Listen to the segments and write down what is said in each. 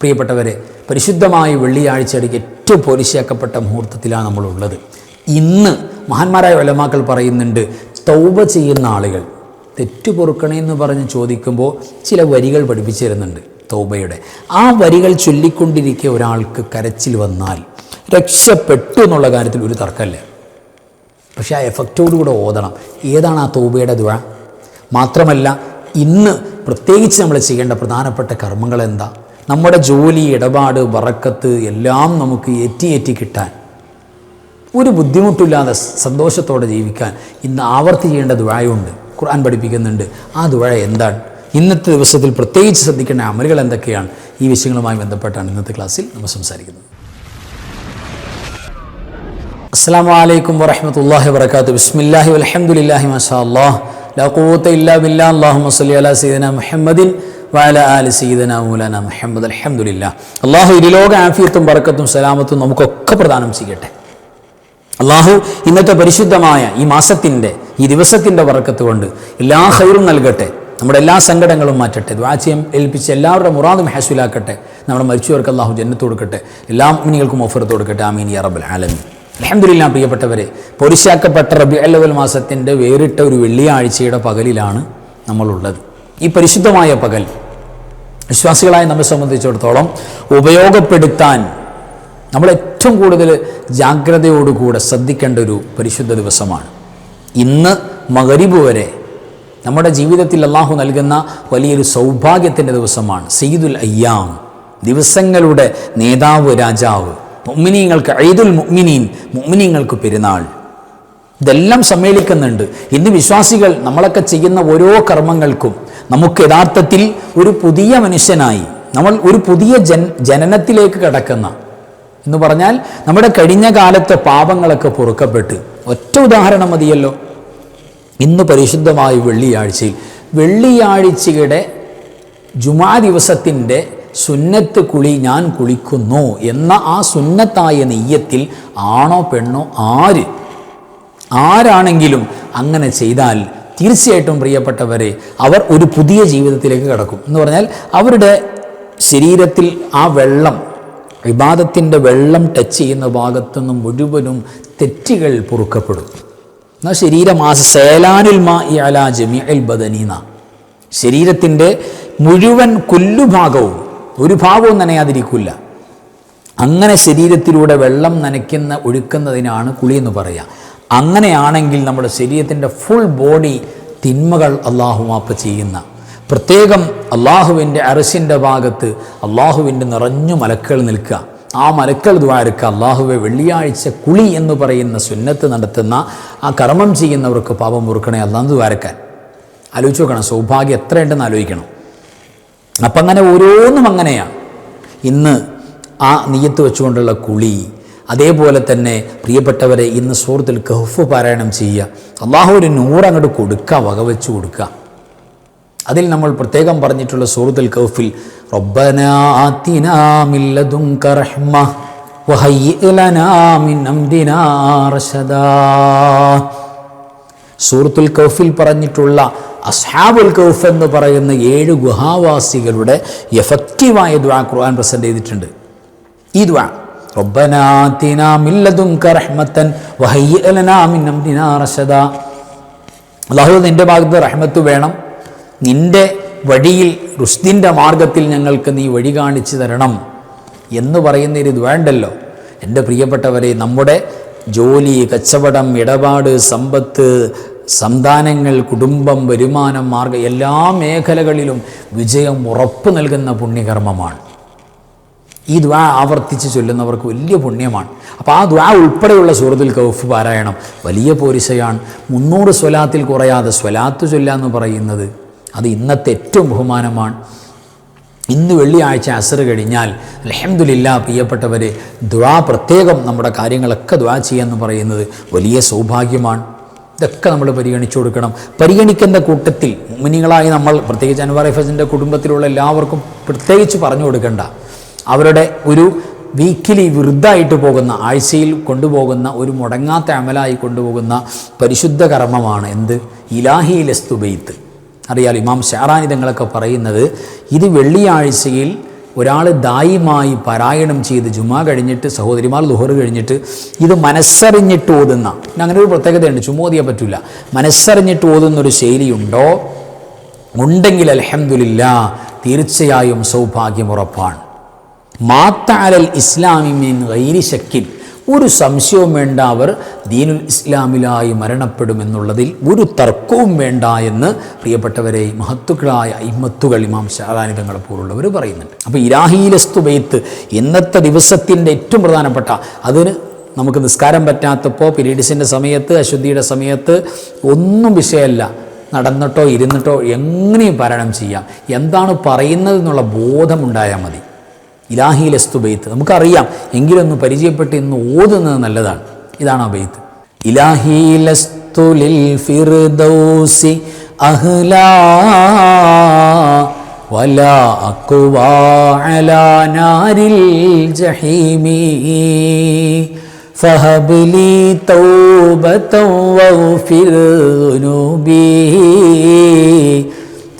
പ്രിയപ്പെട്ടവരെ, പരിശുദ്ധമായ വെള്ളിയാഴ്ചയുടെ ഏറ്റവും പോലിശയാക്കപ്പെട്ട മുഹൂർത്തത്തിലാണ് നമ്മളുള്ളത്. ഇന്ന് മഹാന്മാരായ ഉലമാക്കൾ പറയുന്നുണ്ട്, തൗബ ചെയ്യുന്ന ആളുകൾ തെറ്റു പൊറുക്കണമെന്ന് പറഞ്ഞ് ചോദിക്കുമ്പോൾ ചില വരികൾ പഠിപ്പിച്ചു തരുന്നുണ്ട് തൗബയുടെ. ആ വരികൾ ചൊല്ലിക്കൊണ്ടിരിക്കെ ഒരാൾക്ക് കരച്ചിൽ വന്നാൽ രക്ഷപ്പെട്ടു എന്നുള്ള കാര്യത്തിൽ ഒരു തർക്കമില്ല. പക്ഷേ ആ എഫക്റ്റോടുകൂടെ ഓതണം. ഏതാണ് ആ തൗബയുടെ ദുആ? മാത്രമല്ല, ഇന്ന് പ്രത്യേകിച്ച് നമ്മൾ ചെയ്യേണ്ട പ്രധാനപ്പെട്ട കർമ്മങ്ങൾ എന്താ? നമ്മുടെ ജോലി, ഇടപാട്, ബറക്കത്ത് എല്ലാം നമുക്ക് ഏറ്റി കിട്ടാൻ, ഒരു ബുദ്ധിമുട്ടില്ലാതെ സന്തോഷത്തോടെ ജീവിക്കാൻ ഇന്ന് ആവർത്തി ചെയ്യേണ്ട ദുആയുണ്ട്. ഖുർആൻ പഠിപ്പിക്കുന്നുണ്ട്. ആ ദുആ എന്താണ്? ഇന്നത്തെ ദിവസത്തിൽ പ്രത്യേകിച്ച് ശ്രദ്ധിക്കേണ്ട അമലുകൾ എന്തൊക്കെയാണ്? ഈ വിഷയങ്ങളുമായി ബന്ധപ്പെട്ടാണ് ഇന്നത്തെ ക്ലാസ്സിൽ നമ്മൾ സംസാരിക്കുന്നത്. അസ്സലാമു അലൈക്കും വറഹ്മത്തുള്ളാഹി വബറകാതുഹു. ബിസ്മില്ലാഹി വൽഹംദുലില്ലാഹി മാഷാ അല്ലാഹ് ലാ ഖുവത ഇല്ലാ ബില്ലാഹ്. അല്ലാഹുമ്മ സ്വല്ലി അലാ സയ്യിദിനാ മുഹമ്മദിൻ വഅലാ ആലി സയ്യിദിനാ മൗലാനാ മുഹമ്മദ്. അൽഹംദുലില്ലാഹ്. അല്ലാഹു ഇരുലോക ആഫിയത്തും ബറക്കത്തും സലാമത്തും നമുക്കൊക്കെ പ്രദാനം ചെയ്യട്ടെ. അല്ലാഹു ഇന്നത്തെ പരിശുദ്ധമായ ഈ മാസത്തിൻ്റെ, ഈ ദിവസത്തിൻ്റെ ബറക്കത്ത് കൊണ്ട് എല്ലാ ഖൈറും നൽകട്ടെ. നമ്മുടെ എല്ലാ സങ്കടങ്ങളും മാറ്റട്ടെ. ദുആ ചെയ്യാൻ ഏൽപ്പിച്ച എല്ലാവരുടെ മുറാദും ഹസ്വിലാക്കട്ടെ. നമ്മുടെ മരിച്ചവർക്ക് അല്ലാഹു ജന്നത്ത് കൊടുക്കട്ടെ. എല്ലാ മുഅ്മിനീങ്ങൾക്കും മഗ്ഫിറത്ത് കൊടുക്കട്ടെ. ആമീൻ യാ റബ്ബൽ ആലമീൻ. അൽഹംദുലില്ലാഹ്. പ്രിയപ്പെട്ടവരെ, പൊരിശാക്കപ്പെട്ട റബീഉൽ അവ്വൽ മാസത്തിൻ്റെ വേറിട്ട ഒരു വെള്ളിയാഴ്ചയുടെ പകലിലാണ് നമ്മളുള്ളത്. ഈ പരിശുദ്ധമായ പകൽ വിശ്വാസികളായ നമ്മെ സംബന്ധിച്ചിടത്തോളം ഉപയോഗപ്പെടുത്താൻ നമ്മൾ ഏറ്റവും കൂടുതൽ ജാഗ്രതയോടുകൂടെ ശ്രദ്ധിക്കേണ്ട ഒരു പരിശുദ്ധ ദിവസമാണ്. ഇന്ന് മഗ്‌രിബ് വരെ നമ്മുടെ ജീവിതത്തിൽ അല്ലാഹു നൽകുന്ന വലിയൊരു സൗഭാഗ്യത്തിൻ്റെ ദിവസമാണ്. സയ്യിദുൽ അയ്യാം, ദിവസങ്ങളുടെ നേതാവ്, രാജാവ്. മുഅ്മിനീങ്ങൾക്ക് ഈദുൽ മുഅ്മിനീൻ, മുഅ്മിനീങ്ങൾക്ക് പെരുന്നാൾ. ഇതെല്ലാം സമ്മേളിക്കുന്നുണ്ട്. ഇന്ന് വിശ്വാസികൾ നമ്മളൊക്കെ ചെയ്യുന്ന ഓരോ കർമ്മങ്ങൾക്കും നമുക്ക് യഥാർത്ഥത്തിൽ ഒരു പുതിയ മനുഷ്യനായി, നമ്മൾ ഒരു പുതിയ ജനനത്തിലേക്ക് കടക്കുന്ന എന്ന് പറഞ്ഞാൽ നമ്മുടെ കഴിഞ്ഞ കാലത്തെ പാപങ്ങളൊക്കെ പൊറുക്കപ്പെട്ട്. ഒറ്റ ഉദാഹരണം മതിയല്ലോ. ഇന്ന് പരിശുദ്ധമായ വെള്ളിയാഴ്ചയുടെ ജുമാ ദിവസത്തിൻ്റെ സുന്നത്ത് കുളി ഞാൻ കുളിക്കുന്നു എന്ന ആ സുന്നത്തായ നെയ്യത്തിൽ ആണോ പെണ്ണോ ആരാണെങ്കിലും അങ്ങനെ ചെയ്താൽ തീർച്ചയായിട്ടും പ്രിയപ്പെട്ടവരെ, അവർ ഒരു പുതിയ ജീവിതത്തിലേക്ക് കടക്കും. എന്ന് പറഞ്ഞാൽ അവരുടെ ശരീരത്തിൽ ആ വെള്ളം, ഇബാദത്തിൻ്റെ വെള്ളം ടച്ച് ചെയ്യുന്ന ഭാഗത്തുനിന്ന് മുഴുവനും തെറ്റുകൾ പൊറുക്കപ്പെടും. എന്നാൽ സേലാനുൽ മാഇ അലാ ജമീഇൽ ബദനീന, ശരീരത്തിൻ്റെ മുഴുവൻ കൊല്ലുഭാഗവും, ഒരു ഭാഗവും നനയാതിരിക്കില്ല. അങ്ങനെ ശരീരത്തിലൂടെ വെള്ളം ഒഴുക്കുന്നതിനാണ് കുളി എന്ന് പറയുക. അങ്ങനെയാണെങ്കിൽ നമ്മുടെ ശരീരത്തിൻ്റെ ഫുൾ ബോഡി തിന്മകൾ അല്ലാഹു മാപ്പ് ചെയ്യുന്ന, പ്രത്യേകം അള്ളാഹുവിൻ്റെ അർശിൻ്റെ ഭാഗത്ത് അള്ളാഹുവിൻ്റെ നിറഞ്ഞു മലക്കുകൾ നിൽക്കുക. ആ മലക്കുകൾ ദ്വാരക്കുക, അള്ളാഹുവെ വെള്ളിയാഴ്ച കുളി എന്ന് പറയുന്ന സുന്നത്ത് നടത്തുന്ന ആ കർമ്മം ചെയ്യുന്നവർക്ക് പാപം പൊറുക്കണേ അല്ലാന്ന് ദ്വാരക്കാൻ. ആലോചിച്ച് നോക്കണം, സൗഭാഗ്യം എത്രയുണ്ടെന്ന് ആലോചിക്കണം. അപ്പം അങ്ങനെ ഓരോന്നും അങ്ങനെയാണ്. ഇന്ന് ആ നിയ്യത്ത് വെച്ചുകൊണ്ടുള്ള കുളി, അതേപോലെ തന്നെ പ്രിയപ്പെട്ടവരെ ഇന്ന് സൂറത്തുൽ കഹ്ഫ് പാരായണം ചെയ്യുക. അള്ളാഹു ഒരു നൂറ് അങ്ങോട്ട് കൊടുക്കുക, വകവെച്ച് കൊടുക്കുക. അതിൽ നമ്മൾ പ്രത്യേകം പറഞ്ഞിട്ടുള്ള സൂറത്തുൽ കഹ്ഫിൽ റബ്ബനാ ആതിനാ മിൻ ലദുൻക റഹ്മ വഹയ്യിഅ് ലനാ മിൻ അംരിനാ റശദാ. സൂറത്തുൽ കഹ്ഫിൽ പറഞ്ഞിട്ടുള്ള അസ്ഹാബുൽ കഹ്ഫ് എന്ന് പറയുന്ന 7 ഗുഹാവാസികളുടെ എഫക്റ്റീവായ ദുആ ഖുർആൻ പ്രസന്റ് ചെയ്തിട്ടുണ്ട്. ഈ ദുആ റബ്ബനാ ആതിനാ മിൻ ലദുൻക റഹ്മതൻ വഹയ്യിഅ് ലനാ മിൻ അംരിനാ റശദാ. അല്ലാഹു, നിന്റെ ഭാഗത്ത് റഹ്മത്ത് വേണം, നിന്റെ വഴിയിൽ റുഷ്ദിൻ്റെ മാർഗത്തിൽ ഞങ്ങൾക്ക് നീ വഴി കാണിച്ചു തരണം എന്ന് പറയുന്നൊരു വേണ്ടല്ലോ. എൻ്റെ പ്രിയപ്പെട്ടവരെ, നമ്മുടെ ജോലി, കച്ചവടം, ഇടപാട്, സമ്പത്ത്, സന്താനങ്ങൾ, കുടുംബം, വരുമാനം, മാർഗം, എല്ലാ മേഖലകളിലും വിജയം ഉറപ്പ് നൽകുന്ന പുണ്യകർമ്മമാണ്. ഈ ദുആ ആവർത്തിച്ച് ചൊല്ലുന്നവർക്ക് വലിയ പുണ്യമാണ്. അപ്പോൾ ആ ദുആ ഉൾപ്പെടെയുള്ള സൂറത്തുൽ കഹ്ഫ് പാരായണം വലിയ പോരിശയാണ്. 300 സ്വലാത്തിൽ കുറയാതെ സ്വലാത്ത് ചൊല്ലുക എന്ന് പറയുന്നത് അത് ഇന്നത്തെ ഏറ്റവും ബഹുമാനമാണ്. ഇന്ന് വെള്ളിയാഴ്ച അസ്ർ കഴിഞ്ഞാൽ അൽഹംദുലില്ലാഹ് പ്രിയപ്പെട്ടവരെ, ദുആ പ്രത്യേകം നമ്മുടെ കാര്യങ്ങളൊക്കെ ദുആ ചെയ്യാന്ന് പറയുന്നത് വലിയ സൗഭാഗ്യമാണ്. ഇതൊക്കെ നമ്മൾ പരിഗണിച്ചു കൊടുക്കണം. പരിഗണിക്കേണ്ട കൂട്ടത്തിൽ മുഅ്മിനീങ്ങളായി നമ്മൾ, പ്രത്യേകിച്ച് അൻവാർ ഹഫീസിൻ്റെ കുടുംബത്തിലുള്ള എല്ലാവർക്കും പ്രത്യേകിച്ച് പറഞ്ഞു കൊടുക്കേണ്ട, അവരുടെ ഒരു വീക്കിലി വൃദ്ധായിട്ട് പോകുന്ന, ആഴ്ചയിൽ കൊണ്ടുപോകുന്ന ഒരു മുടങ്ങാത്ത അമലായി കൊണ്ടുപോകുന്ന പരിശുദ്ധ കർമ്മമാണ് എന്ത്? ഇലാഹി ലസ്തു ബൈത്ത്. അറിയാലോ, ഇമാം ഷഅറാനി തങ്ങളൊക്കെ പറയുന്നത് ഇത് വെള്ളിയാഴ്ചയിൽ ഒരാൾ ദായിമായി പാരായണം ചെയ്ത് ജുമാ കഴിഞ്ഞിട്ട് സഹോദരിമാർ ളുഹർ കഴിഞ്ഞിട്ട് ഇത് മനസ്സറിഞ്ഞിട്ട് ഓതുന്ന, പിന്നെ അങ്ങനെ ഒരു പ്രത്യേകതയുണ്ട്, ചുമ്മാ ഓതിയാൽ പറ്റില്ല, മനസ്സറിഞ്ഞിട്ട് ഓതുന്നൊരു ശൈലിയുണ്ടോ, ഉണ്ടെങ്കിൽ അൽഹംദുലില്ലാ തീർച്ചയായും സൗഭാഗ്യം ഉറപ്പാണ്. മാത്ത അലൽ ഇസ്ലാമി മിൻ ഗൈരി ശക്കിൻ, ഒരു സംശയവും വേണ്ട അവർ ദീനുൽ ഇസ്ലാമിലായി മരണപ്പെടുമെന്നുള്ളതിൽ ഒരു തർക്കവും വേണ്ട എന്ന് പ്രിയപ്പെട്ടവരെ മഹത്തുക്കളായ ഇമ്മത്തുകൾ ഇമാം ഷഅറാനി തങ്ങളെ പോലുള്ളവർ പറയുന്നുണ്ട്. അപ്പോൾ ഇലാഹിലസ്തു ബൈത്ത് ഇന്നത്തെ ദിവസത്തിൻ്റെ ഏറ്റവും പ്രധാനപ്പെട്ട, അതിന് നമുക്ക് നിസ്കാരം പറ്റാത്തപ്പോൾ, പീരീഡ്സിൻ്റെ സമയത്ത്, അശുദ്ധിയുടെ സമയത്ത് ഒന്നും വിഷയമല്ല, നടന്നിട്ടോ ഇരുന്നിട്ടോ എങ്ങനെയും പാരായണം ചെയ്യാം. എന്താണ് പറയുന്നത് എന്നുള്ള ബോധമുണ്ടായാൽ മതി. ഇലാഹിലസ്തു ബൈത്ത് നമുക്കറിയാം, എങ്കിലൊന്ന് പരിചയപ്പെട്ട് ഇന്ന് ഓതുന്നത് നല്ലതാണ്. ഇതാണ് ആ ബൈത്ത്. ഇലാഹിലസ്തു ലിൽ ഫിർദൗസി അഹ്ലാ വലാ അഖ്വാ അലാ നാരിൽ ജഹീമി ഫഹബ്ലി തൗബതൻ വഗ്ഫിർ ദുനൂബി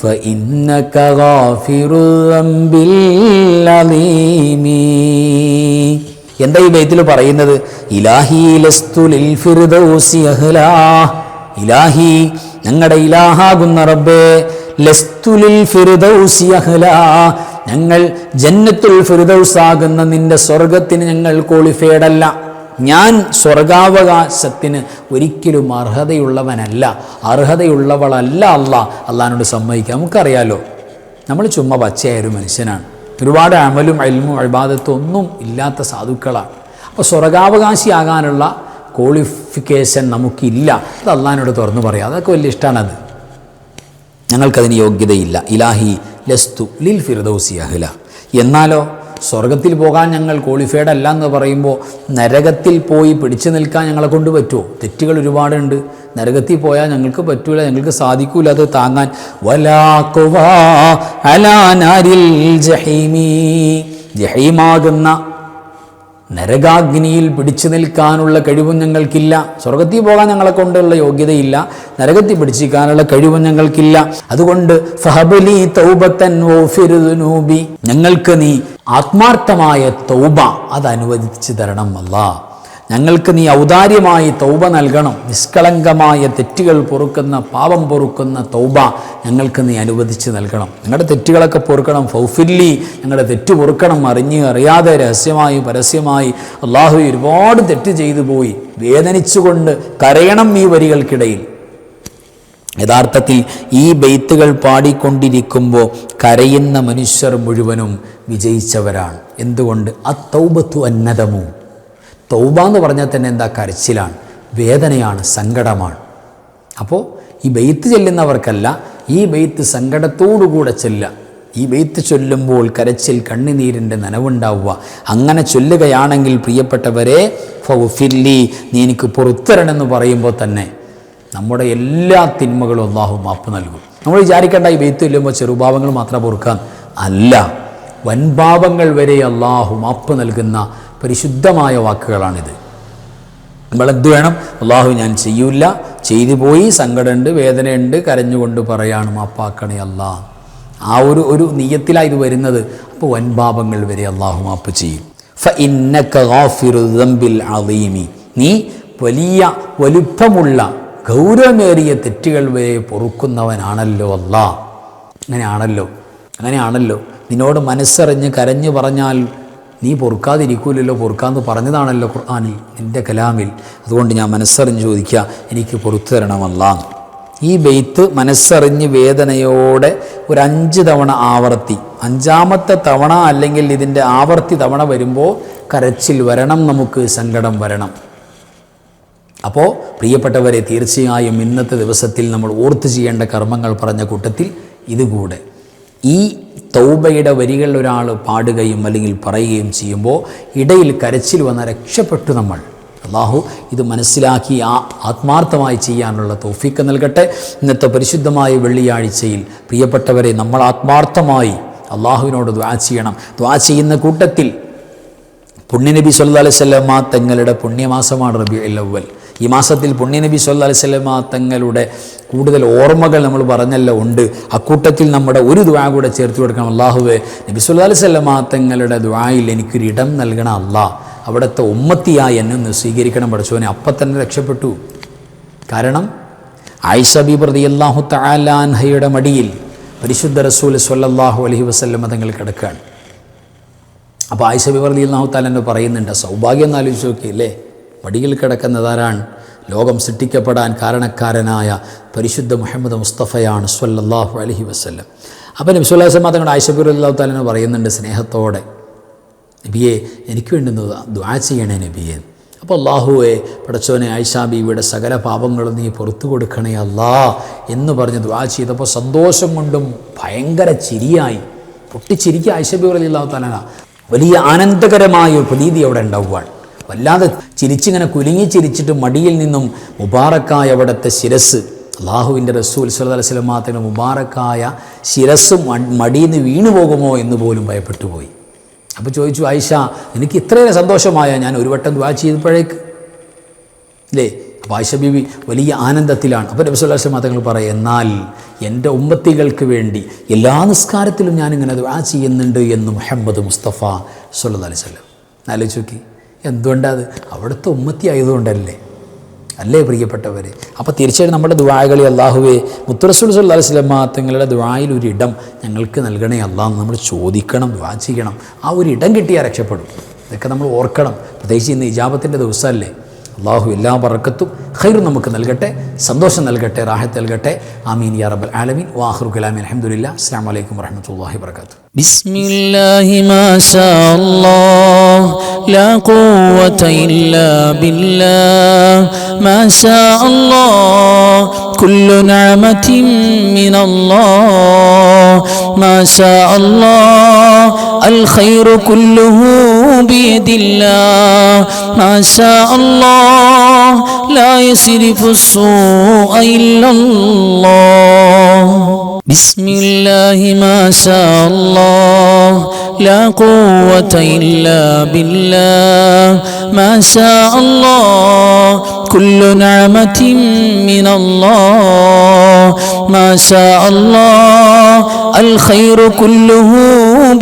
فإنك غافر الذنب العظيم. എന്താ ഈ ബൈത്തിൽ പറയുന്നത്? ഇലാഹി ലസ്തു ലിൽ ഫിർദൗസി അഹ്ലാ, ഇലാഹി ഞങ്ങളുടെ ഇലാഹാകുന്ന റബ്ബേ, ലസ്തു ലിൽ ഫിർദൗസി അഹ്ലാ, ഞങ്ങൾ ജന്നത്തുൽ ഫിർദൗസ് ആകുന്ന നിന്റെ സ്വർഗത്തിന് ഞങ്ങൾ ക്വാളിഫൈഡ് അല്ല. ഞാൻ സ്വർഗാവകാശത്തിന് ഒരിക്കലും അർഹതയുള്ളവനല്ല, അർഹതയുള്ളവളല്ല. അള്ളാഹിനോട് സമ്മതിക്കാം. നമുക്കറിയാലോ, നമ്മൾ ചുമ്മാ പച്ചയായൊരു മനുഷ്യനാണ്, ഒരുപാട് അമലും ഇൽമും ഇബാദത്തും ഒന്നും ഇല്ലാത്ത സാധുക്കളാണ്. അപ്പോൾ സ്വർഗാവകാശിയാകാനുള്ള ക്വാളിഫിക്കേഷൻ നമുക്കില്ല. അത് അള്ളാഹിനോട് തുറന്നു പറയാം. അതൊക്കെ വലിയ ഇഷ്ടമാണത്. ഞങ്ങൾക്കതിന് യോഗ്യതയില്ല. ഇലാഹി ലസ്തു ലിൽ ഫിർദൗസി അഹ്ല. എന്നാലോ സ്വർഗത്തിൽ പോകാൻ ഞങ്ങൾ ക്വാളിഫൈഡ് അല്ല എന്ന് പറയുമ്പോൾ നരകത്തിൽ പോയി പിടിച്ചു നിൽക്കാൻ ഞങ്ങളെ കൊണ്ട് പറ്റുമോ? തെറ്റുകൾ ഒരുപാടുണ്ട്. നരകത്തിൽ പോയാൽ ഞങ്ങൾക്ക് പറ്റൂല, ഞങ്ങൾക്ക് സാധിക്കൂല അത് താങ്ങാൻ. വലാ ഖുവാ അലാ നാരിൽ ജഹീമി, ജഹീമാകുന്ന നരകാഗ്നിയിൽ പിടിച്ചു നിൽക്കാനുള്ള കഴിവും ഞങ്ങൾക്കില്ല. സ്വർഗത്തിൽ പോകാൻ ഞങ്ങളെ കൊണ്ടുള്ള യോഗ്യതയില്ല, നരകത്തിൽ പിടിച്ചിരിക്കാനുള്ള കഴിവും ഞങ്ങൾക്കില്ല. അതുകൊണ്ട് ഫഹബ്ലി തൗബതൻ വഗ്ഫിർ ദുനൂബി, ഞങ്ങൾക്ക് നീ ആത്മാർത്ഥമായ തൗബ അത് അനുവദിച്ചു തരണം അല്ലാഹ്. ഞങ്ങൾക്ക് നീ ഔദാര്യമായി തൗബ നൽകണം. നിഷ്കളങ്കമായ തെറ്റുകൾ പൊറുക്കുന്ന, പാപം പൊറുക്കുന്ന തൗബ ഞങ്ങൾക്ക് നീ അനുവദിച്ച് നൽകണം. ഞങ്ങളുടെ തെറ്റുകളൊക്കെ പൊറുക്കണം. ഫൗഫില്ലി, ഞങ്ങളുടെ തെറ്റ് പൊറുക്കണം. അറിഞ്ഞ് അറിയാതെ രഹസ്യമായി പരസ്യമായി അള്ളാഹു ഒരുപാട് തെറ്റ് ചെയ്തു പോയി, വേദനിച്ചുകൊണ്ട് കരയണം ഈ വരികൾക്കിടയിൽ. യഥാർത്ഥത്തിൽ ഈ ബെയ്ത്തുകൾ പാടിക്കൊണ്ടിരിക്കുമ്പോൾ കരയുന്ന മനുഷ്യർ മുഴുവനും വിജയിച്ചവരാണ്. എന്തുകൊണ്ട്? അത്തൗബത്തു അന്നദമു, തൗബ എന്ന് പറഞ്ഞാൽ തന്നെ എന്താ? കരച്ചിലാണ്, വേദനയാണ്, സങ്കടമാണ്. അപ്പോൾ ഈ ബെയ്ത്ത് ചെല്ലുന്നവർക്കല്ല, ഈ ബെയ്ത്ത് സങ്കടത്തോടുകൂടെ ചെല്ലുക. ഈ ബെയ്ത്ത് ചൊല്ലുമ്പോൾ കരച്ചിൽ, കണ്ണുനീരിൻ്റെ നനവുണ്ടാവുക. അങ്ങനെ ചൊല്ലുകയാണെങ്കിൽ പ്രിയപ്പെട്ടവരെ, ഫൗഫില്ലി, നീ എനിക്ക് പുറത്തരണമെന്ന് പറയുമ്പോൾ തന്നെ നമ്മുടെ എല്ലാ തിന്മകളും അള്ളാഹു മാപ്പ് നൽകും. നമ്മൾ വിചാരിക്കേണ്ട ഈ ബെയ്ത്ത് ചൊല്ലുമ്പോൾ ചെറുപാവങ്ങൾ മാത്രം പൊറുക്കാൻ അല്ല, വൻപാപങ്ങൾ വരെ അള്ളാഹു മാപ്പ് നൽകുന്ന പരിശുദ്ധമായ വാക്കുകളാണിത്. നമ്മളെന്ത് വേണം? അള്ളാഹു ഞാൻ ചെയ്യൂല, ചെയ്തു പോയി, സങ്കടമുണ്ട്, വേദനയുണ്ട്, കരഞ്ഞുകൊണ്ട് പറയാണ് മാപ്പാക്കണേ അല്ലാ. ആ ഒരു നിയ്യത്തിലാണ് ഇത് വരുന്നത്. അപ്പോൾ വൻപാപങ്ങൾ വരെ അള്ളാഹു മാപ്പ് ചെയ്യും. ഫഇന്നക ഗാഫിറു ദംബിൽ അളീമി, നീ വലിയ വലുപ്പമുള്ള ഗൗരവമേറിയ തെറ്റുകൾ വരെ പൊറുക്കുന്നവനാണല്ലോ അല്ലാ. അങ്ങനെയാണല്ലോ നിന്നോട് മനസ്സറിഞ്ഞ് കരഞ്ഞു പറഞ്ഞാൽ നീ പൊറുക്കാതിരിക്കൂലല്ലോ. പൊറുക്കാമെന്ന് പറഞ്ഞതാണല്ലോ ഖുർആനിൽ, നിൻ്റെ കലാമിൽ. അതുകൊണ്ട് ഞാൻ മനസ്സറിഞ്ഞ് ചോദിക്കുക, എനിക്ക് പൊറുത്തു തരണമല്ല. ഈ ബെയ്ത്ത് മനസ്സറിഞ്ഞ് വേദനയോടെ ഒരു 5 തവണ ആവർത്തി, 5ാമത്തെ തവണ അല്ലെങ്കിൽ ഇതിൻ്റെ ആവർത്തി തവണ വരുമ്പോൾ കരച്ചിൽ വരണം, നമുക്ക് സങ്കടം വരണം. അപ്പോൾ പ്രിയപ്പെട്ടവരെ, തീർച്ചയായും ഇന്നത്തെ ദിവസത്തിൽ നമ്മൾ ഓർത്ത് ചെയ്യേണ്ട കർമ്മങ്ങൾ പറഞ്ഞ കൂട്ടത്തിൽ ഇതുകൂടെ. ഈ തൗബയുടെ വരികൾ ഒരാൾ പാടുകയും അല്ലെങ്കിൽ പറയുകയും ചെയ്യുമ്പോൾ ഇടയിൽ കരച്ചിൽ വന്ന രക്ഷപ്പെട്ടു നമ്മൾ. അള്ളാഹു ഇത് മനസ്സിലാക്കി ആത്മാർത്ഥമായി ചെയ്യാനുള്ള തൗഫീക്ക് നൽകട്ടെ. ഇന്നത്തെ പരിശുദ്ധമായ വെള്ളിയാഴ്ചയിൽ പ്രിയപ്പെട്ടവരെ, നമ്മൾ ആത്മാർത്ഥമായി അള്ളാഹുവിനോട് ദുആ ചെയ്യണം. ദുആ ചെയ്യുന്ന കൂട്ടത്തിൽ പുണ്യനബി സല്ലല്ലാഹു അലൈഹി വസല്ലം തങ്ങളുടെ പുണ്യമാസമാണ് റബീഉൽ അവ്വൽ. ഈ മാസത്തിൽ പുണ്യനബി സല്ലല്ലാഹു അലൈഹി വസല്ലമ തങ്ങളുടെ കൂടുതൽ ഓർമ്മകൾ നമ്മൾ പറഞ്ഞല്ലോ ഉണ്ട്. അക്കൂട്ടത്തിൽ നമ്മുടെ ഒരു ദുആ കൂടെ ചേർത്ത് കൊടുക്കണം. അല്ലാഹുവേ, നബി സല്ലല്ലാഹു അലൈഹി വസല്ലമ തങ്ങളുടെ ദുആയിൽ എനിക്കൊരു ഇടം നൽകണം അല്ലാ, അവിടുത്തെ ഉമ്മത്തിയായി എന്നെ ഒന്ന് സ്വീകരിക്കണം പഠിച്ചോനെ. അപ്പം തന്നെ രക്ഷപ്പെട്ടു. കാരണം ആയിഷ ബീബി റളിയല്ലാഹു തആല അൻഹയുടെ മടിയിൽ പരിശുദ്ധ റസൂൽ സ്വല്ലല്ലാഹു അലൈഹി വസല്ലമ തങ്ങൾ കിടക്കുകയാണ്. അപ്പോൾ ആയിഷ ബീബി റളിയല്ലാഹു തആല എന്നെ പറയുന്നുണ്ട്, സൗഭാഗ്യം എന്ന് ആലോചിച്ച് നോക്കിയില്ലേ, മടിയിൽ കിടക്കുന്നതാരാണ്? ലോകം സൃഷ്ടിക്കപ്പെടാൻ കാരണക്കാരനായ പരിശുദ്ധ മുഹമ്മദ് മുസ്തഫയാണ് സ്വല്ലല്ലാഹു അലൈഹി വസല്ലം. അപ്പോൾ നബി സല്ലല്ലാഹു അലൈഹി വസല്ലം തങ്ങളുടെ ആയിഷ ബീബി റളിയല്ലാഹു തആല പറയുന്നുണ്ട് സ്നേഹത്തോടെ, നബിയെ എനിക്ക് വേണ്ടി ദുആ ചെയ്യണേ നബിയെ. അപ്പോൾ അല്ലാഹുവേ, പടച്ചോനെ ആയിഷ ബീവിയുടെ സകല പാപങ്ങളും നീ പുറത്തു കൊടുക്കണേ അല്ലാ എന്ന് പറഞ്ഞ് ദുആ ചെയ്തപ്പോൾ സന്തോഷം കൊണ്ടും ഭയങ്കര ചിരിയായി പൊട്ടിച്ചിരിക്കുക ആയിഷ ബീവി റളിയല്ലാഹു തആല. വലിയ ആനന്ദകരമായ ഒരു പ്രതീതി അവിടെ ഉണ്ടാവുകയാണ്. വല്ലാതെ ചിരിച്ചിങ്ങനെ കുലുങ്ങി ചിരിച്ചിട്ട് മടിയിൽ നിന്നും മുബാറക്കായ അവിടുത്തെ ശിരസ്, അള്ളാഹുവിൻ്റെ റസൂൽ സല്ലല്ലാഹു അലൈഹി വസല്ലം തങ്ങളുടെ മുബാറക്കായ ശിരസ് മടിയിൽ നിന്ന് വീണു പോകുമോ എന്ന് പോലും ഭയപ്പെട്ടു പോയി. അപ്പോൾ ചോദിച്ചു, ആയിഷ എനിക്ക് ഇത്രയേറെ സന്തോഷമായ ഞാൻ ഒരു വട്ടം ദുആ ചെയ്തപ്പോഴേക്ക് അല്ലേ? അപ്പോൾ ആയിഷ ബീവി വലിയ ആനന്ദത്തിലാണ്. അപ്പോൾ നബി സല്ലല്ലാഹു അലൈഹി വസല്ലം തങ്ങൾ പറയും, എന്നാൽ എൻ്റെ ഉമ്മത്തികൾക്ക് വേണ്ടി എല്ലാ നിസ്കാരത്തിലും ഞാനിങ്ങനെ ദുആ ചെയ്യുന്നുണ്ട് എന്ന് മുഹമ്മദ് മുസ്തഫ സല്ലല്ലാഹു അലൈഹി വസല്ലം. ആലോചിച്ച് നോക്കി, എന്തുകൊണ്ടത്? അവിടുത്തെ ഉമ്മത്തി ആയതുകൊണ്ടല്ലേ അല്ലേ പ്രിയപ്പെട്ടവരെ? അപ്പോൾ തീർച്ചയായും നമ്മുടെ ദുആകളിൽ അല്ലാഹുവേ, മുത്ത് റസൂൽ സല്ലല്ലാഹു അലൈഹി വസല്ലം തങ്ങളുടെ ദുആയിൽ ഒരു ഇടം ഞങ്ങൾക്ക് നൽകണേ അല്ലാഹ് എന്ന് നമ്മൾ ചോദിക്കണം, ദുആ ചെയ്യണം. ആ ഒരു ഇടം കിട്ടിയാൽ രക്ഷപ്പെടും. ഇതൊക്കെ നമ്മൾ ഓർക്കണം. പ്രത്യേകിച്ച് ഇന്ന് ഇജാബത്തിൻ്റെ ദിവസമല്ലേ. അല്ലാഹു എല്ലാ ബറക്കത്തും ഖൈറും നമുക്ക് നൽകട്ടെ, സന്തോഷം നൽകട്ടെ, റാഹത്ത് നൽകട്ടെ. ആമീൻ യാ റബ്ബൽ ആലമീൻ. വആഖിറു കലാമി അൽഹംദുലില്ലാഹ്. അസ്സലാമു അലൈക്കും വറഹ്മത്തുള്ളാഹി വബറകാതുഹു. ബിസ്മില്ലാഹി മാ ശാ അല്ലാഹ് ലാ ഖുവത ഇല്ലാ ബില്ലാഹ് മാ ശാ അല്ലാഹ് കുല്ലു നിഅമതിൻ മിനല്ലാഹ് മാ ശാ അല്ലാഹ് അൽ ഖൈറു കുല്ലുഹു ബിയദില്ലാഹ് മാ ശാ അല്ലാഹ് ലാ യസ്രിഫു السوء إلا الله بسم الله ما شاء الله لا قوة إلا بالله ما شاء الله كل نعمة من الله ما شاء الله الخير كله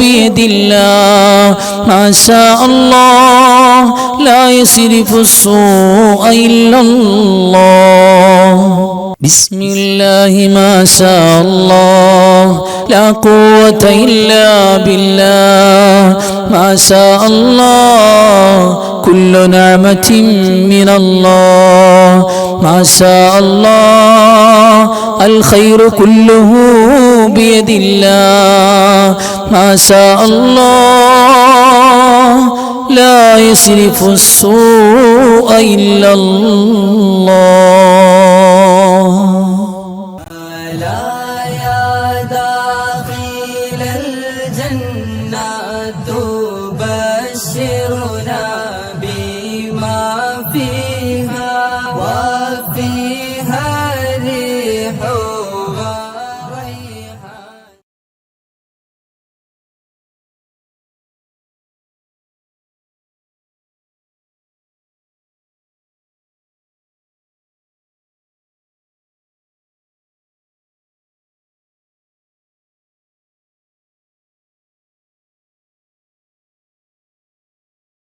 بيد الله ما شاء الله لا يصرف السوء إلا الله بسم الله ما شاء الله لا قوة إلا بالله ما شاء الله كل نعمة من الله ما شاء الله الخير كله بيد الله ما شاء الله لا يصرف السوء إلا الله لا يا داخل الجنة